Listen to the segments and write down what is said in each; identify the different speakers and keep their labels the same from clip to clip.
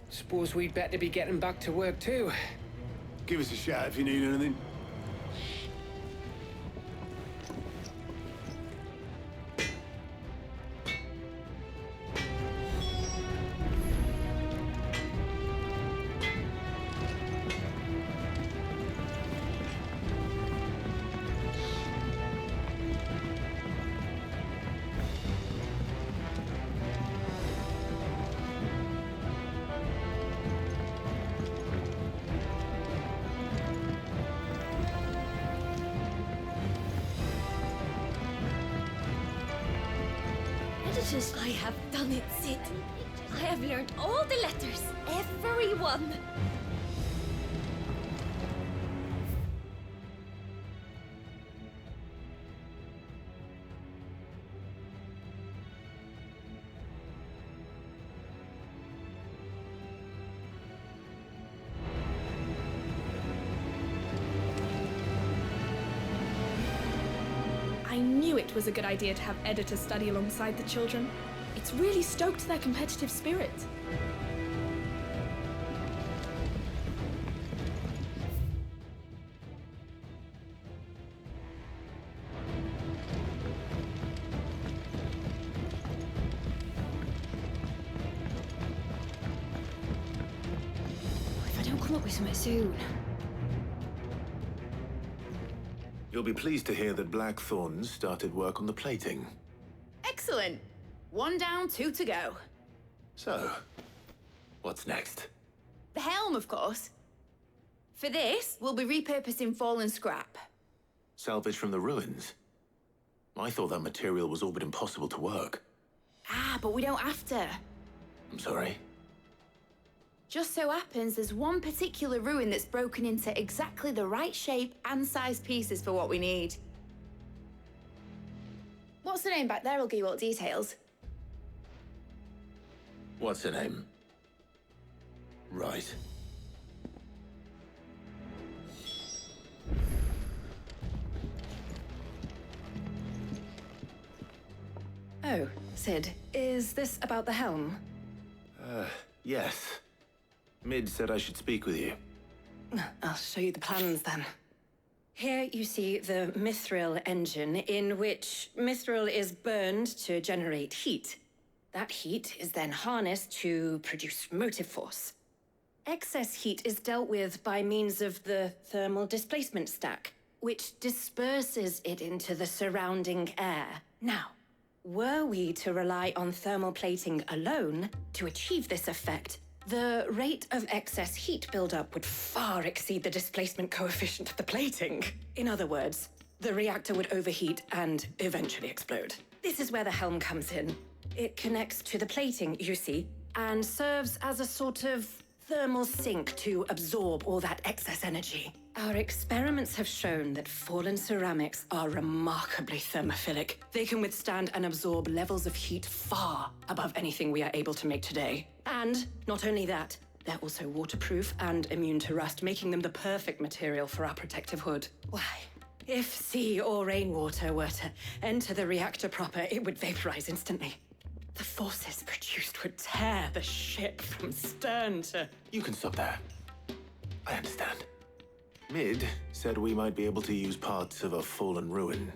Speaker 1: Suppose we'd better be getting back to work too.
Speaker 2: Give us a shout if you need anything.
Speaker 3: Editors, I have done it, Sid. I have learned all the letters, every one.
Speaker 4: I knew it was a good idea to have editors study alongside the children. It's really stoked their competitive spirit.
Speaker 3: If I don't come up with something soon.
Speaker 5: You'll be pleased to hear that Blackthorn's started work on the plating.
Speaker 6: Excellent. 1 down, 2 to go.
Speaker 5: So, what's next?
Speaker 6: The helm, of course. For this, we'll be repurposing fallen scrap.
Speaker 5: Salvage from the ruins? I thought that material was all but impossible to work.
Speaker 6: Ah, but we don't have to.
Speaker 5: I'm sorry.
Speaker 6: Just so happens there's one particular ruin that's broken into exactly the right shape and size pieces for what we need. What's the name back there? I'll give you all the details.
Speaker 5: What's her name? Right.
Speaker 7: Oh, Sid, is this about the helm?
Speaker 5: Yes. Mid said I should speak with you.
Speaker 7: I'll show you the plans then. Here you see the Mithril engine, in which Mithril is burned to generate heat. That heat is then harnessed to produce motive force. Excess heat is dealt with by means of the thermal displacement stack, which disperses it into the surrounding air. Now, were we to rely on thermal plating alone to achieve this effect, the rate of excess heat buildup would far exceed the displacement coefficient of the plating. In other words, the reactor would overheat and eventually explode. This is where the helm comes in. It connects to the plating, you see, and serves as a sort of thermal sink to absorb all that excess energy. Our experiments have shown that fallen ceramics are remarkably thermophilic. They can withstand and absorb levels of heat far above anything we are able to make today. And not only that, they're also waterproof and immune to rust, making them the perfect material for our protective hood. Why, if sea or rainwater were to enter the reactor proper, it would vaporize instantly. The forces produced would tear the ship from stern to...
Speaker 5: You can stop there. I understand. Mid said we might be able to use parts of a fallen ruin.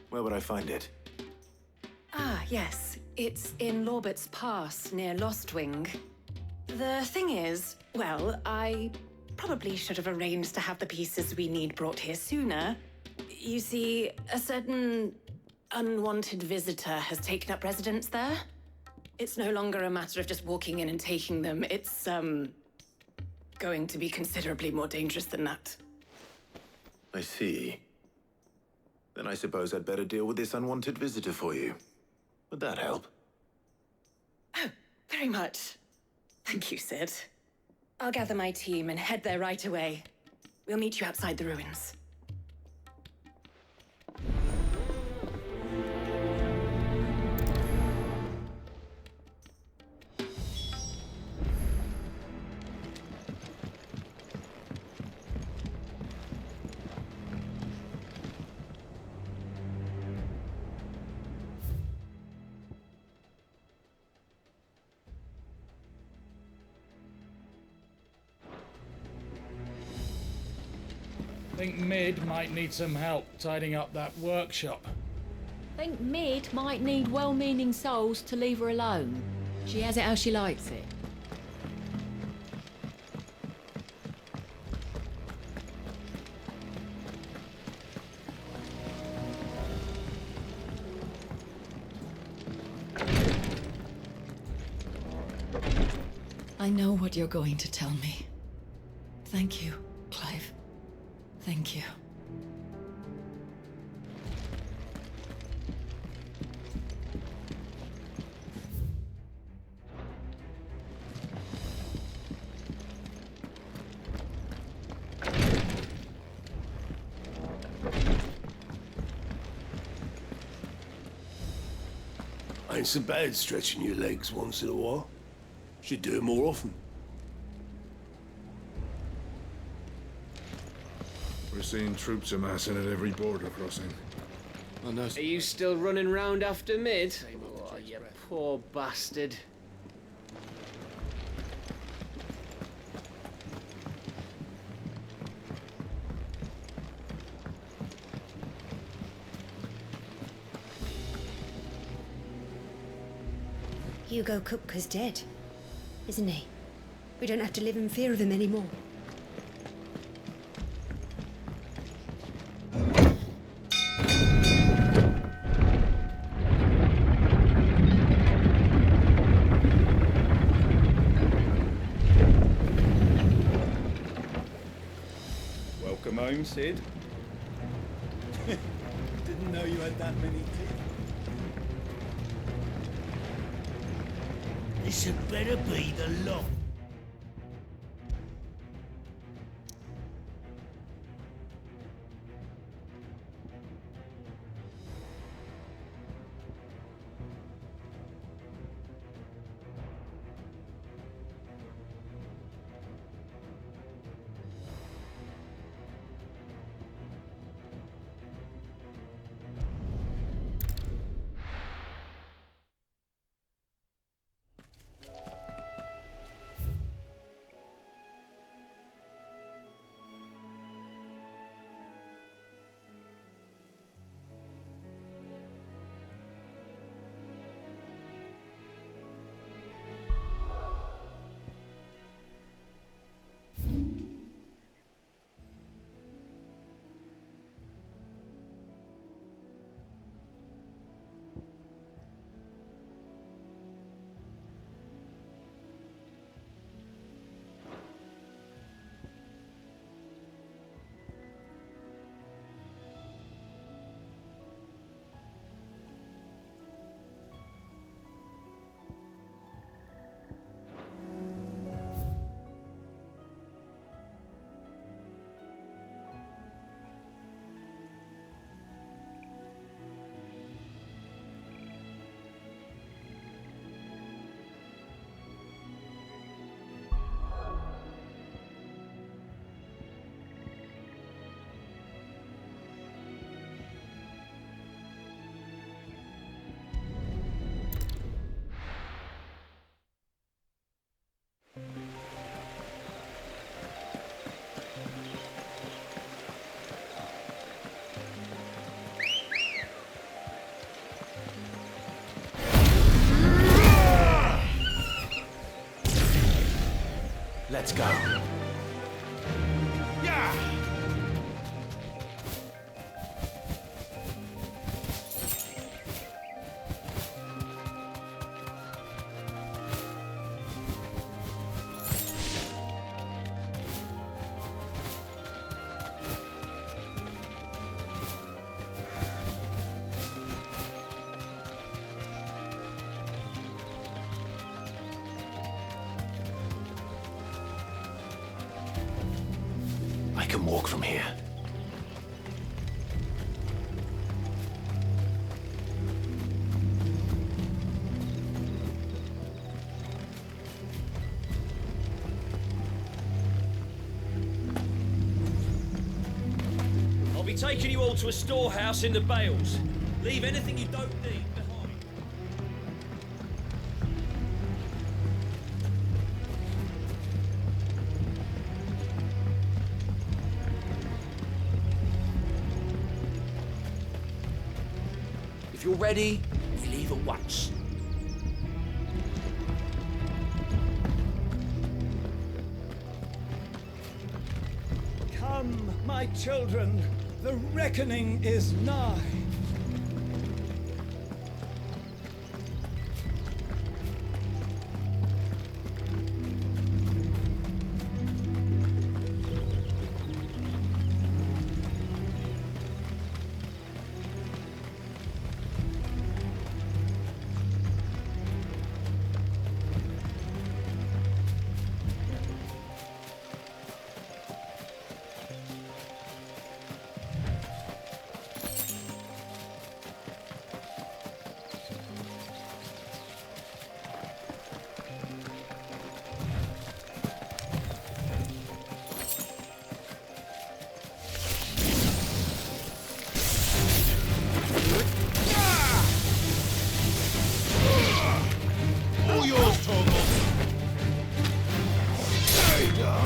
Speaker 5: Where would I find it?
Speaker 7: Ah, yes. It's in Lorbert's Pass, near Lostwing. The thing is, well, I probably should have arranged to have the pieces we need brought here sooner. You see, a certain unwanted visitor has taken up residence there. It's no longer a matter of just walking in and taking them. It's, going to be considerably more dangerous than that.
Speaker 5: I see. Then I suppose I'd better deal with this unwanted visitor for you. Would that help?
Speaker 7: Oh, very much. Thank you, Sid. I'll gather my team and head there right away. We'll meet you outside the ruins.
Speaker 8: think Mid might need some help tidying up that workshop.
Speaker 9: Think Mid might need well-meaning souls to leave her alone. She has it how she likes it. I know what you're going to tell me. Thank you, Clive. Thank you.
Speaker 2: Ain't so bad stretching your legs once in a while. Should do it more often.
Speaker 10: We're seeing troops amassing at every border crossing.
Speaker 1: Are you still running round after Mid? Oh, you poor bastard.
Speaker 11: Hugo Kupka's dead, isn't he? We don't have to live in fear of him anymore.
Speaker 12: Welcome home, Sid.
Speaker 2: Didn't know you had that many teeth.
Speaker 13: This had better be the lot.
Speaker 5: Let's go.
Speaker 13: Yeah!
Speaker 5: I can walk from here.
Speaker 14: I'll be taking you all to a storehouse in the Bales. Leave anything you don't need behind. If you're ready, we leave at once.
Speaker 15: Come, my children, the reckoning is nigh.
Speaker 2: All yours, Torgal. There you go.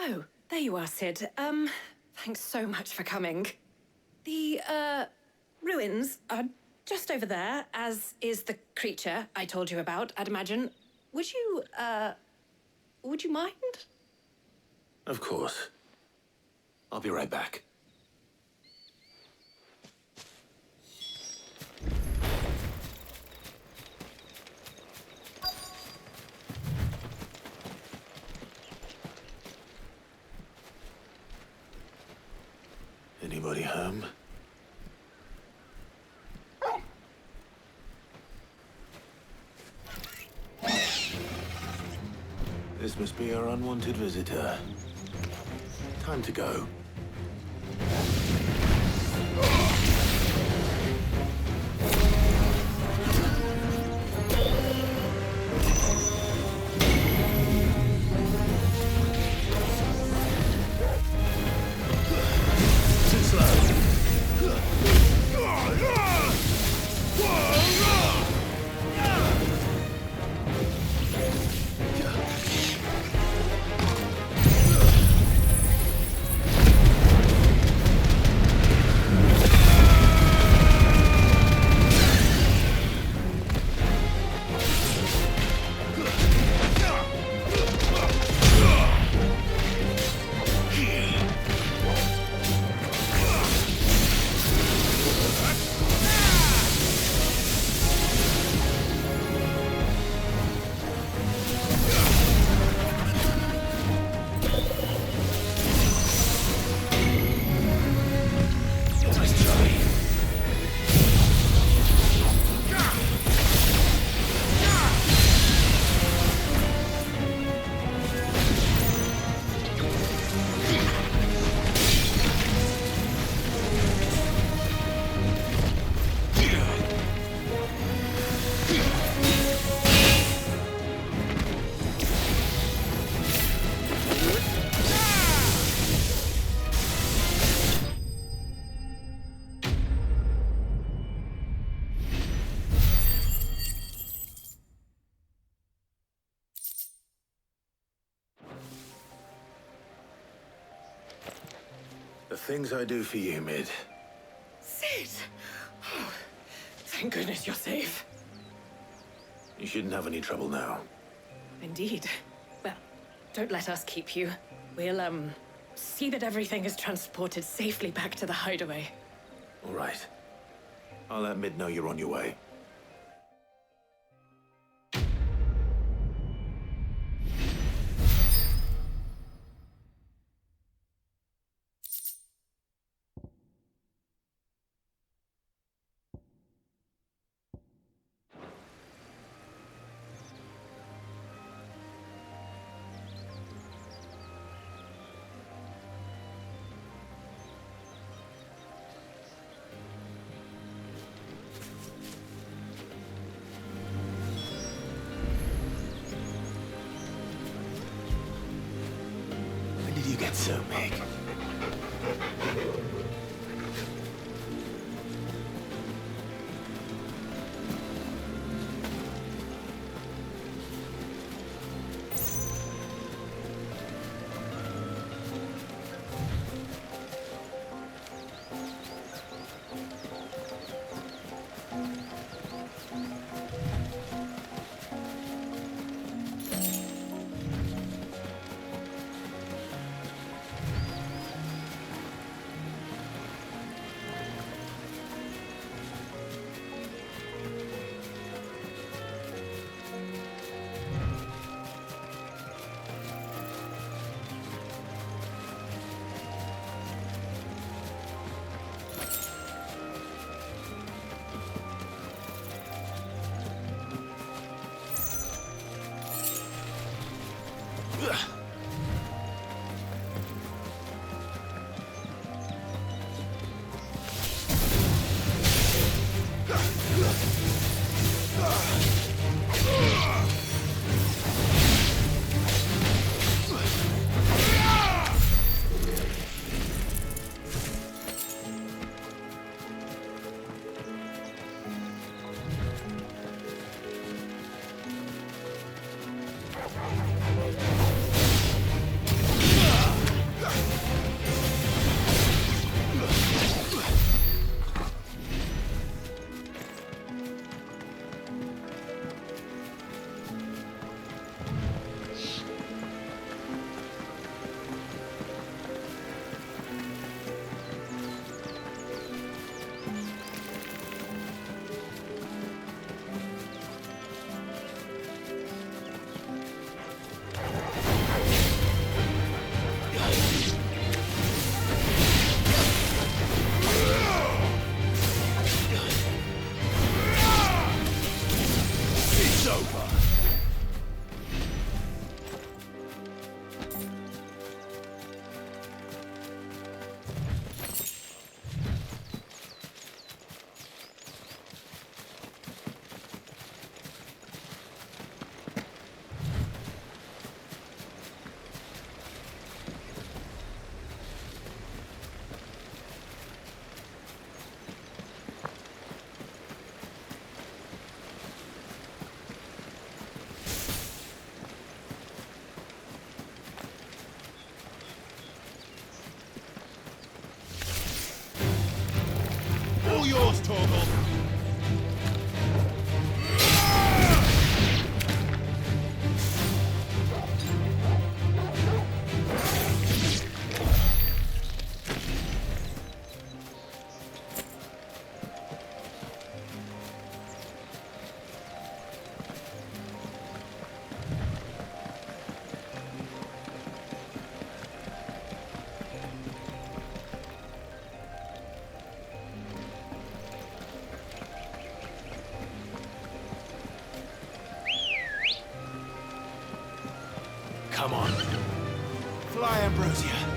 Speaker 7: Oh, there you are, Sid. Thanks so much for coming. The, ruins are just over there, as is the creature I told you about, I'd imagine. Would you mind?
Speaker 5: Of course. I'll be right back. Anybody home? This must be our unwanted visitor. Time to go. The things I do for you, Mid.
Speaker 7: Sid! Oh, thank goodness you're safe.
Speaker 5: You shouldn't have any trouble now.
Speaker 7: Indeed. Well, don't let us keep you. We'll, see that everything is transported safely back to the hideaway.
Speaker 5: All right. I'll let Mid know you're on your way. When did you get so big?
Speaker 16: yours, Torgal.
Speaker 5: Come on. Fly, Ambrosia.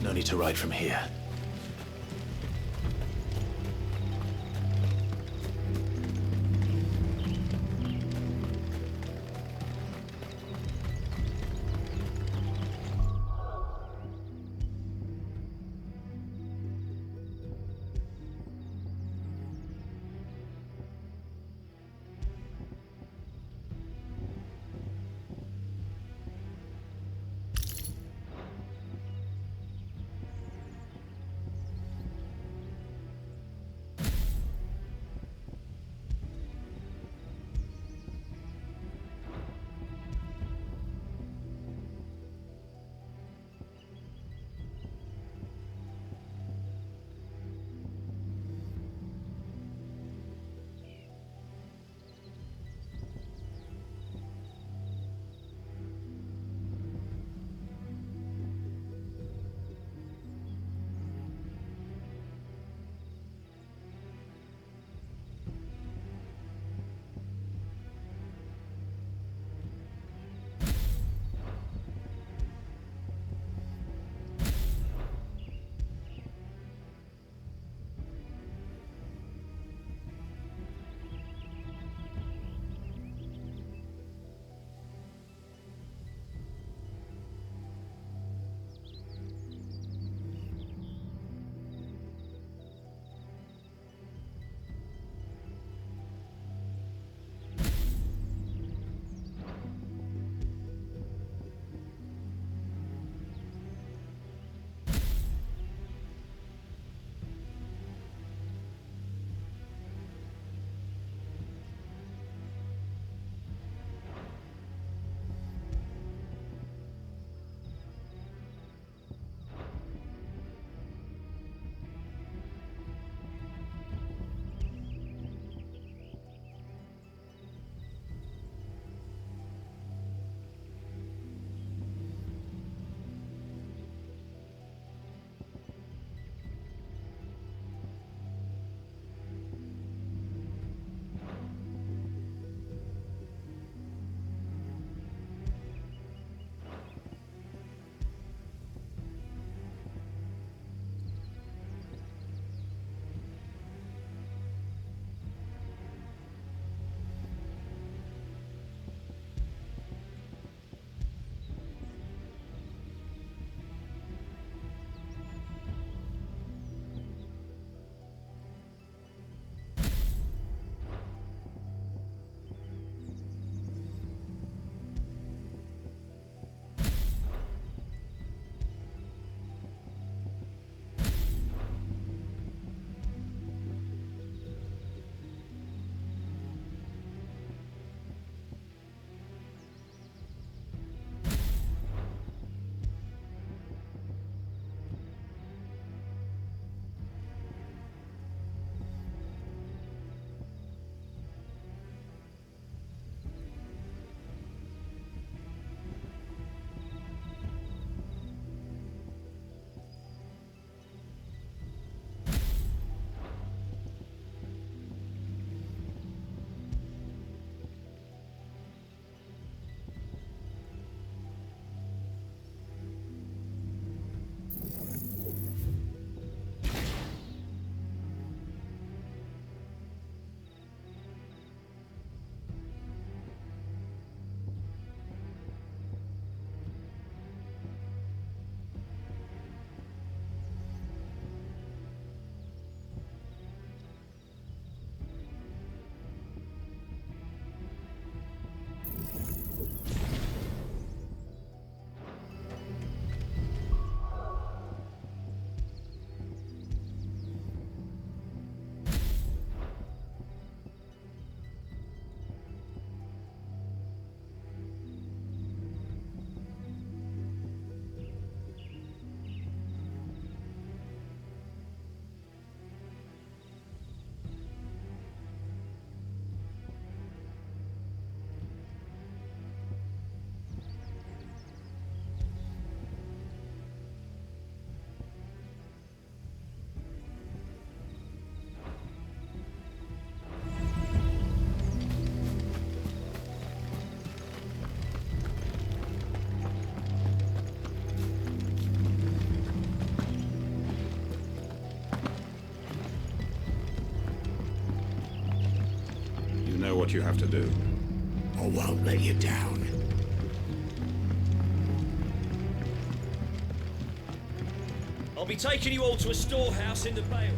Speaker 5: No need to ride from here.
Speaker 10: what you have to do.
Speaker 13: I won't let you down.
Speaker 14: I'll be taking you all to a storehouse in the Bales.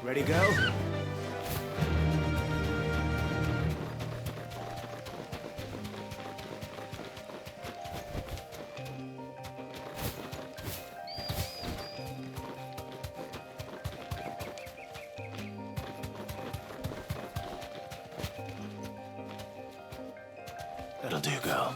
Speaker 5: Ready, go? That'll do, girl.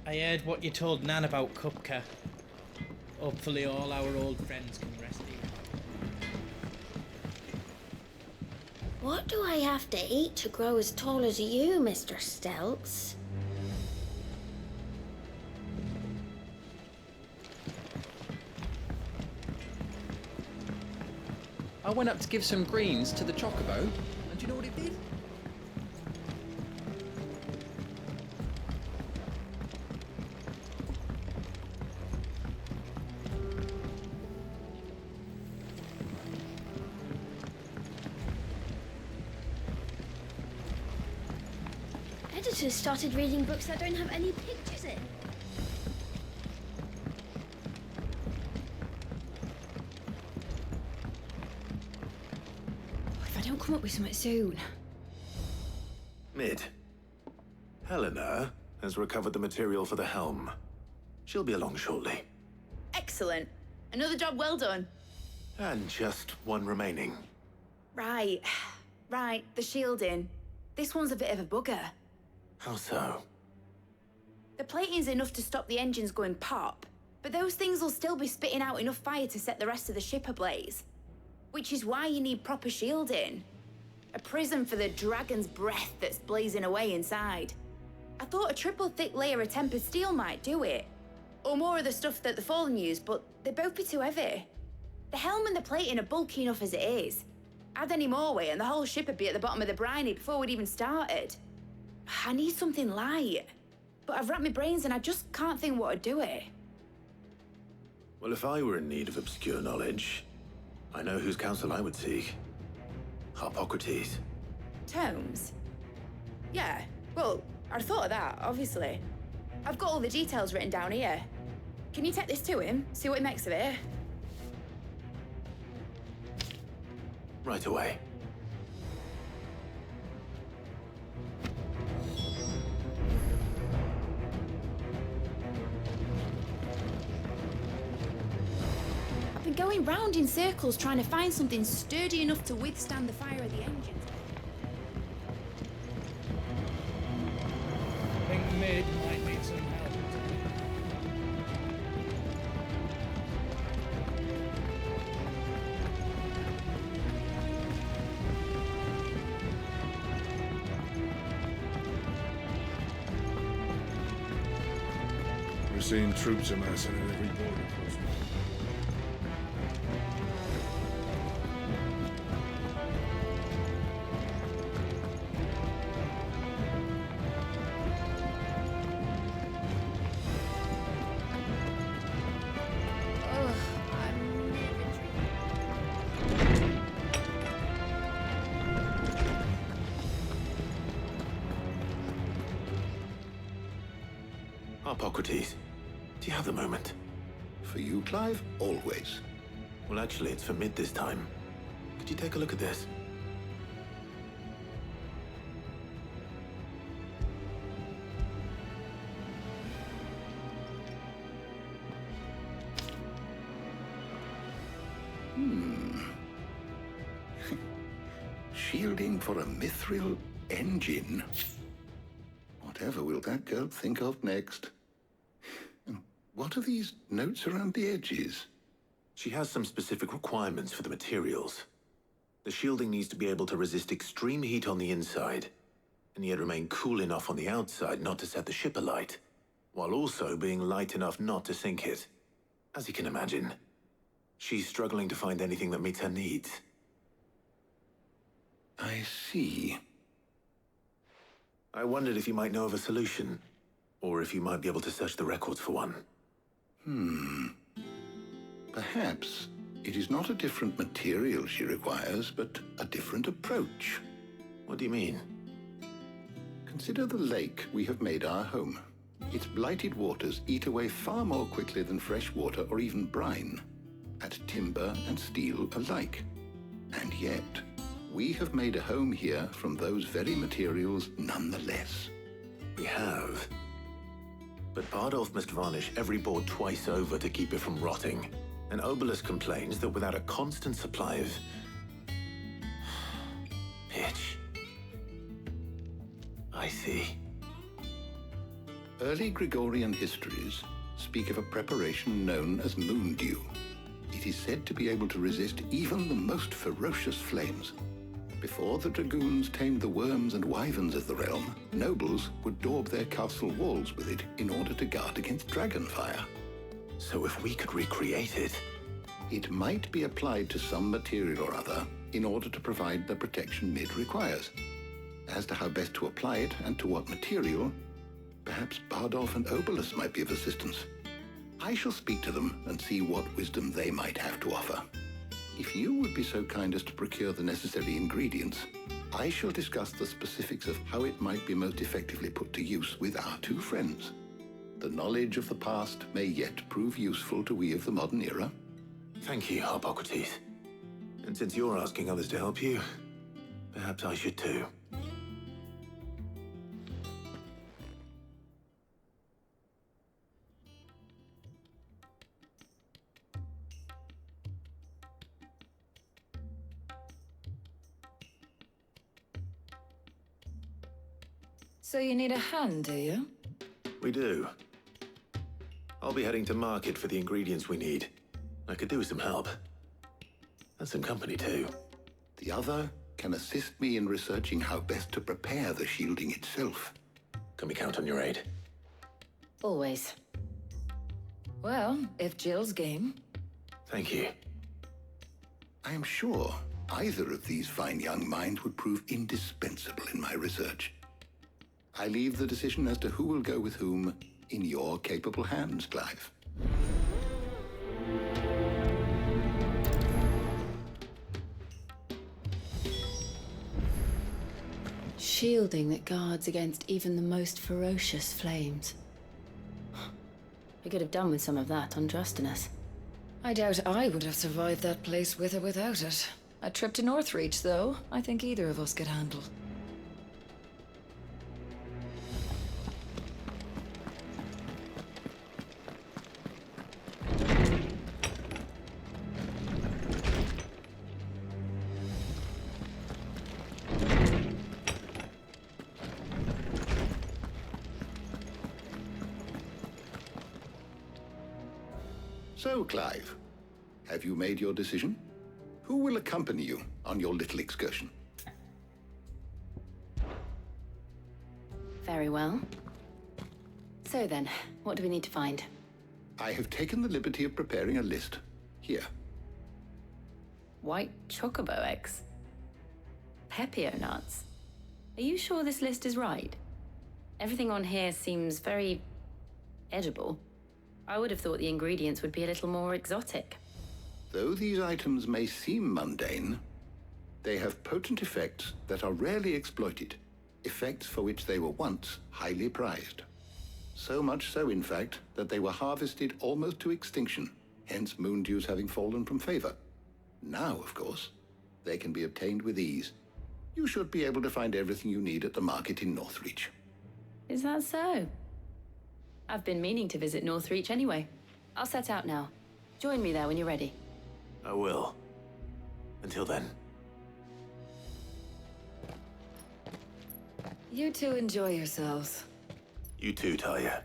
Speaker 16: I heard what you told Nan about Kupka. Hopefully all our old friends can rest here.
Speaker 3: What do I have to eat to grow as tall as you, Mr. Stelz?
Speaker 17: I went up to give some greens to the chocobo, and do you know what it did?
Speaker 3: Editors started reading books that don't have any pictures in.
Speaker 11: If I don't come up with something soon.
Speaker 5: Mid. Helena has recovered the material for the helm. She'll be along shortly.
Speaker 6: Excellent. Another job well done.
Speaker 5: And just one remaining.
Speaker 6: Right. Right, the shielding. This one's a bit of a bugger.
Speaker 5: How so?
Speaker 6: The plating's enough to stop the engines going pop, but those things will still be spitting out enough fire to set the rest of the ship ablaze. Which is why you need proper shielding. A prism for the dragon's breath that's blazing away inside. I thought a triple thick layer of tempered steel might do it. Or more of the stuff that the Fallen use, but they'd both be too heavy. The helm and the plating are bulky enough as it is. Add any more weight and the whole ship would be at the bottom of the briny before we'd even started. I need something light. But I've racked my brains and I just can't think what would do it.
Speaker 5: Well, if I were in need of obscure knowledge, I know whose counsel I would seek. Harpocrates.
Speaker 6: Tomes? Yeah, well, I'd thought of that, obviously. I've got all the details written down here. Can you take this to him, see what he makes of it?
Speaker 5: Right away.
Speaker 6: I've been going going round in circles trying to find something sturdy enough to withstand the fire of the engines.
Speaker 8: I think Mid might need some help.
Speaker 10: We're seeing troops amassing at every border post.
Speaker 5: Hippocrates, do you have the moment?
Speaker 13: For you, Clive? Always.
Speaker 5: Well, actually, it's for Mid this time. Could you take a look at this?
Speaker 13: Shielding for a mithril engine. Whatever will that girl think of next? And what are these notes around the edges?
Speaker 5: She has some specific requirements for the materials. The shielding needs to be able to resist extreme heat on the inside, and yet remain cool enough on the outside not to set the ship alight, while also being light enough not to sink it. As you can imagine, she's struggling to find anything that meets her needs.
Speaker 13: I see.
Speaker 5: I wondered if you might know of a solution, or if you might be able to search the records for one.
Speaker 13: Perhaps it is not a different material she requires, but a different approach.
Speaker 5: What do you mean?
Speaker 13: Consider the lake we have made our home. Its blighted waters eat away far more quickly than fresh water or even brine, at timber and steel alike. And yet, we have made a home here from those very materials nonetheless.
Speaker 5: We have. But Bardolph must varnish every board twice over to keep it from rotting. And Obelus complains that without a constant supply of pitch. I see.
Speaker 13: Early Gregorian histories speak of a preparation known as moondew. It is said to be able to resist even the most ferocious flames. Before the dragoons tamed the worms and wyverns of the realm, nobles would daub their castle walls with it in order to guard against dragonfire.
Speaker 5: So if we could recreate it...
Speaker 13: It might be applied to some material or other in order to provide the protection Mid requires. As to how best to apply it and to what material, perhaps Bardolph and Obelus might be of assistance. I shall speak to them and see what wisdom they might have to offer. If you would be so kind as to procure the necessary ingredients, I shall discuss the specifics of how it might be most effectively put to use with our two friends. The knowledge of the past may yet prove useful to we of the modern era.
Speaker 5: Thank you, Hippocrates. And since you're asking others to help you, perhaps I should too.
Speaker 9: So you need a hand, do you?
Speaker 5: We do. I'll be heading to market for the ingredients we need. I could do with some help. And some company too.
Speaker 13: The other can assist me in researching how best to prepare the shielding itself.
Speaker 5: Can we count on your aid?
Speaker 9: Always. Well, if Jill's game.
Speaker 5: Thank you.
Speaker 13: I am sure either of these fine young minds would prove indispensable in my research. I leave the decision as to who will go with whom in your capable hands, Clive.
Speaker 18: Shielding that guards against even the most ferocious flames. We could have done with some of that on Drustinus.
Speaker 9: I doubt I would have survived that place with or without it. A trip to Northreach, though, I think either of us could handle.
Speaker 13: So, Clive, have you made your decision? Who will accompany you on your little excursion?
Speaker 18: Very well. So then, what do we need to find?
Speaker 13: I have taken the liberty of preparing a list. Here.
Speaker 18: White chocobo eggs. Pepio nuts. Are you sure this list is right? Everything on here seems very edible. I would have thought the ingredients would be a little more exotic.
Speaker 13: Though these items may seem mundane, they have potent effects that are rarely exploited, effects for which they were once highly prized. So much so, in fact, that they were harvested almost to extinction, hence moon dews having fallen from favor. Now, of course, they can be obtained with ease. You should be able to find everything you need at the market in Northreach.
Speaker 18: Is that so? I've been meaning to visit Northreach anyway. I'll set out now. Join me there when you're ready.
Speaker 5: I will. Until then.
Speaker 9: You two enjoy yourselves.
Speaker 5: You too, Talia.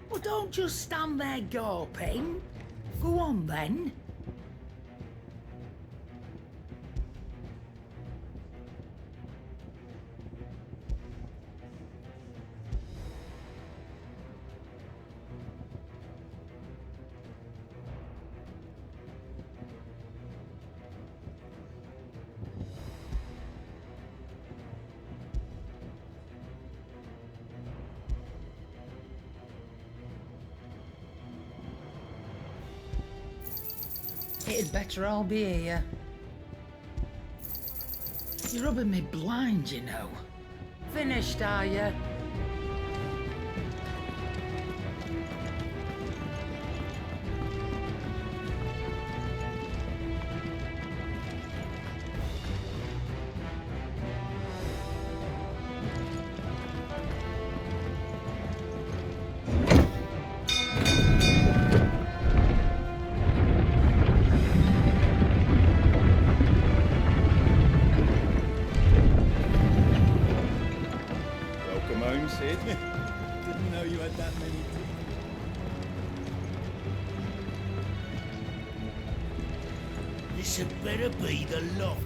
Speaker 19: Well, don't just stand there gawping. Go on, then. It'd better all be here. You're rubbing me blind, you know. Finished, are you?
Speaker 12: Welcome home, Sid. Didn't know you had that many teeth.
Speaker 2: This had better be the loft.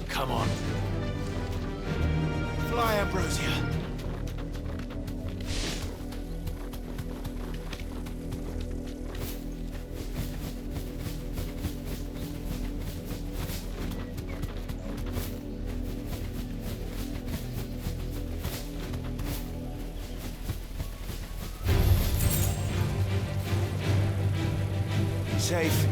Speaker 5: Come on. Fly, Ambrosia.
Speaker 2: Safe.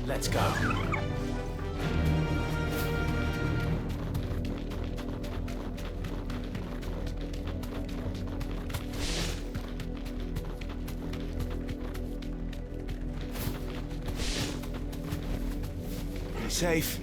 Speaker 1: Let's go.
Speaker 2: Be safe.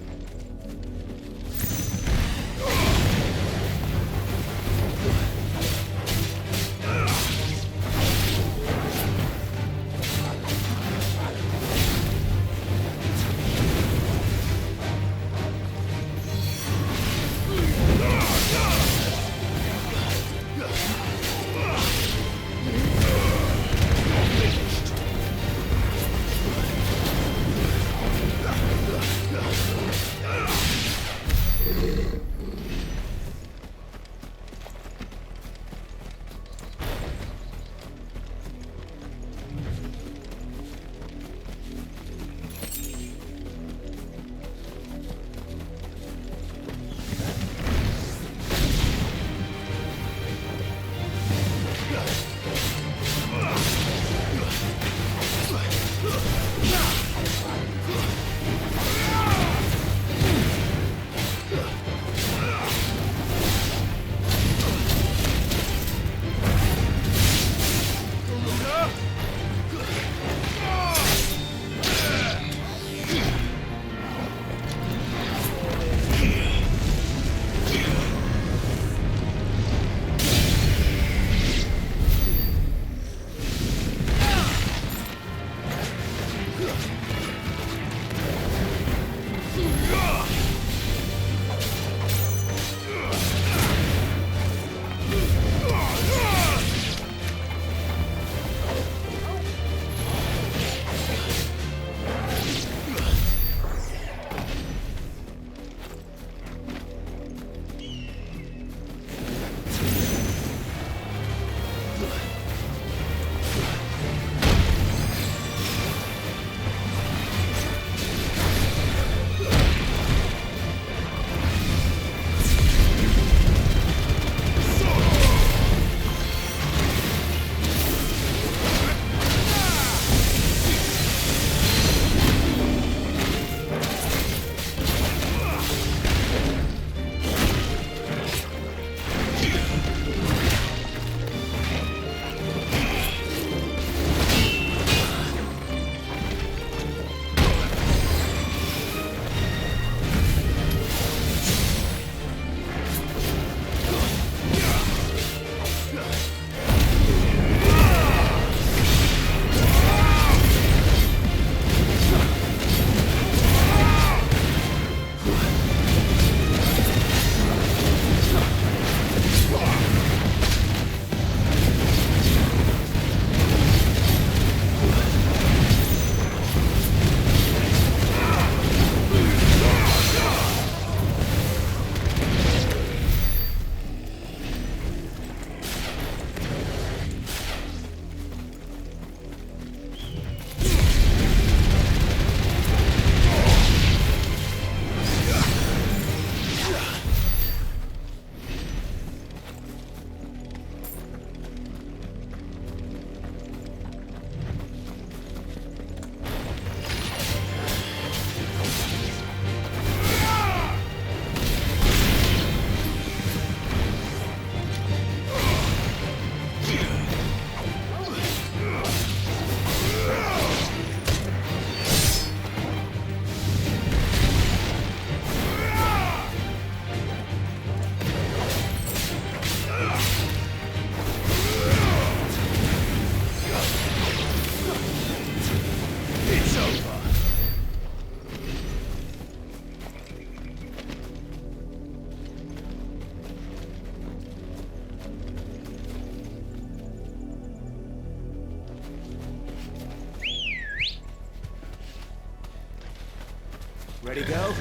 Speaker 1: Ready, go?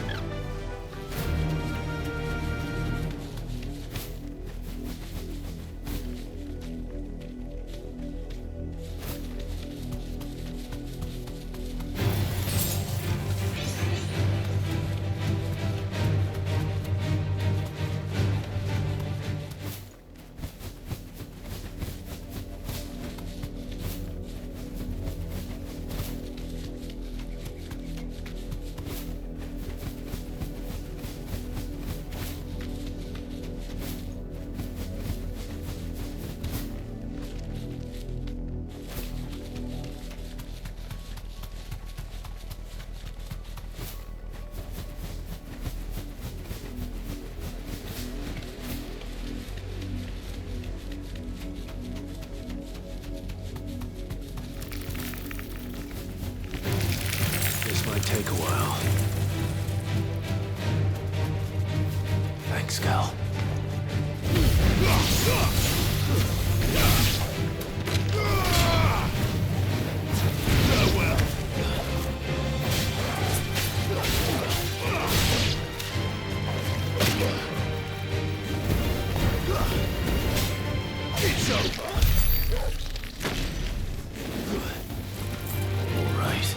Speaker 5: take a while. Thanks, Cal.
Speaker 2: It's over.
Speaker 5: All right.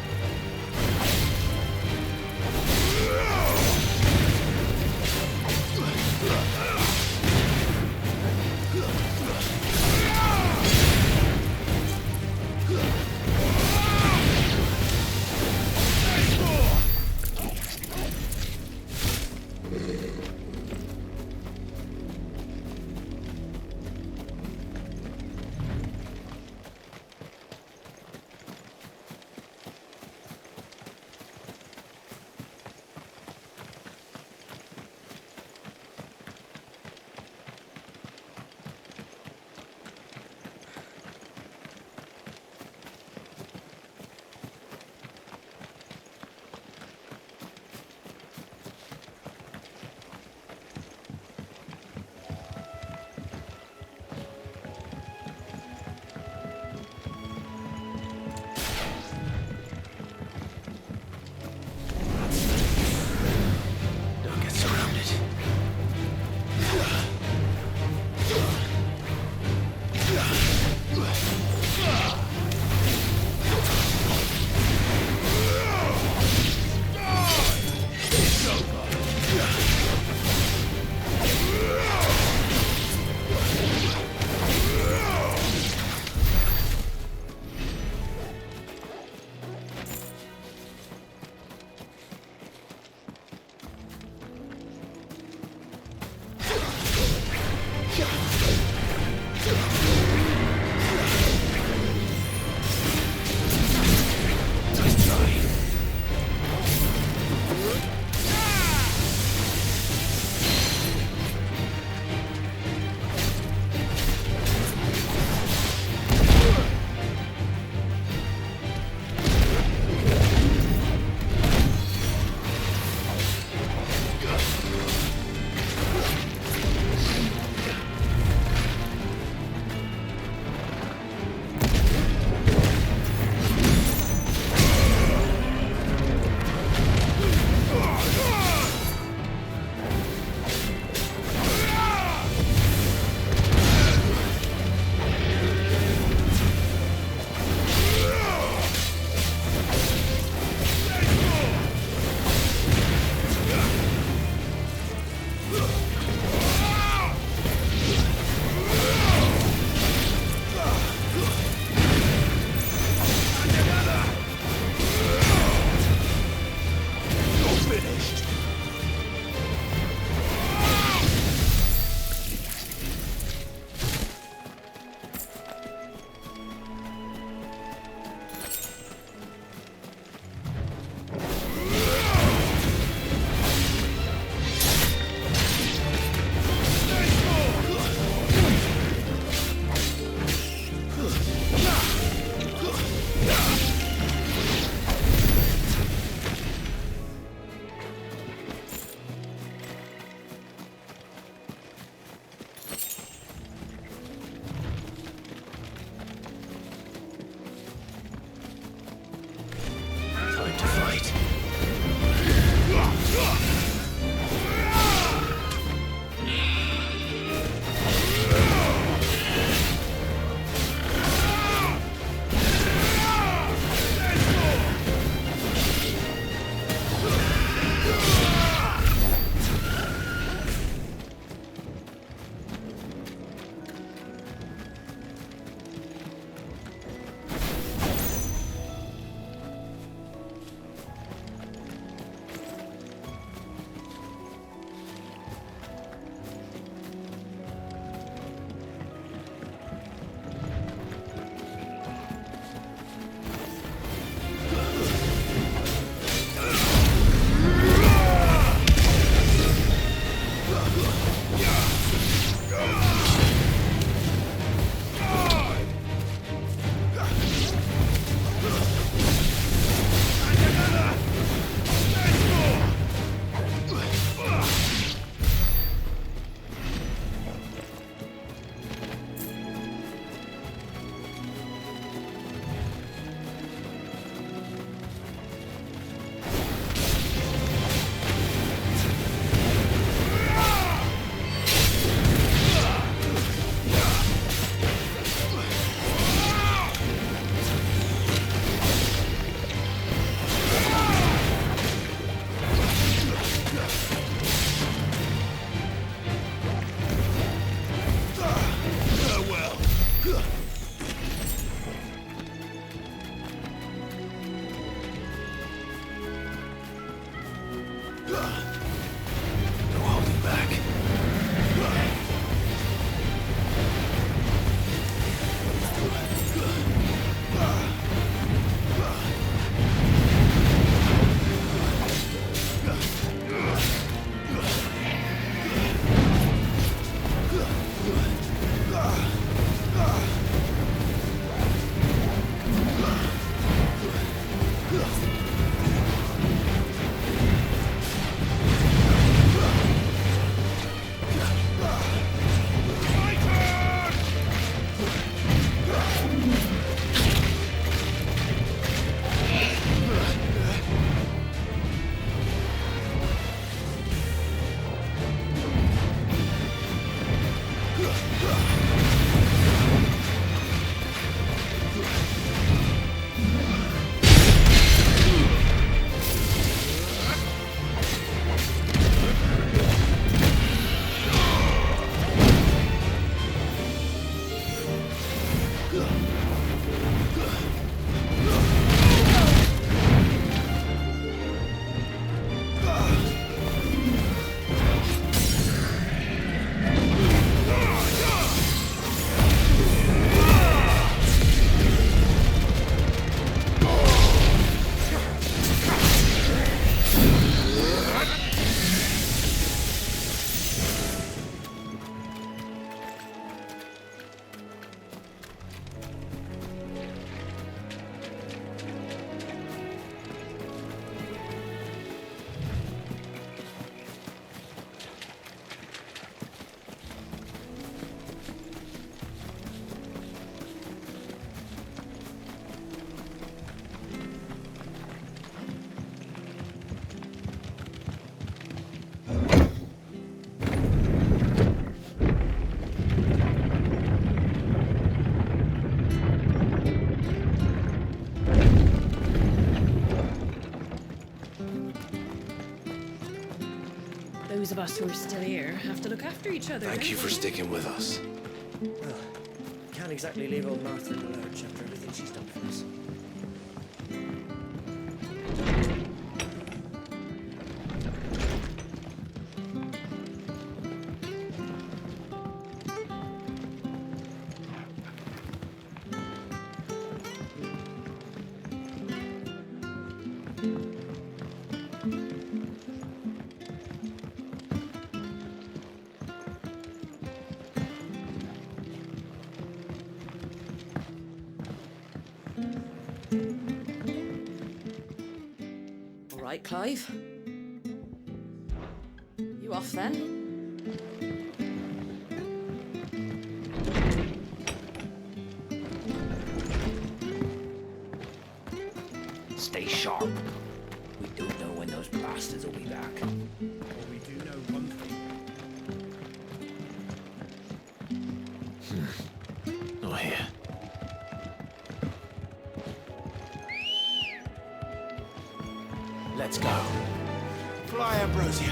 Speaker 7: those of us who are still here have to look after each other.
Speaker 20: Thank you for sticking with us.
Speaker 21: Well, can't exactly leave old Martha in the lurch after everything she's done for us.
Speaker 7: All right, Clive. You off then?
Speaker 21: Stay sharp. We don't know when those bastards will be back.
Speaker 12: But we do know one thing.
Speaker 5: Not here.
Speaker 20: Let's go. Fly, Ambrosia.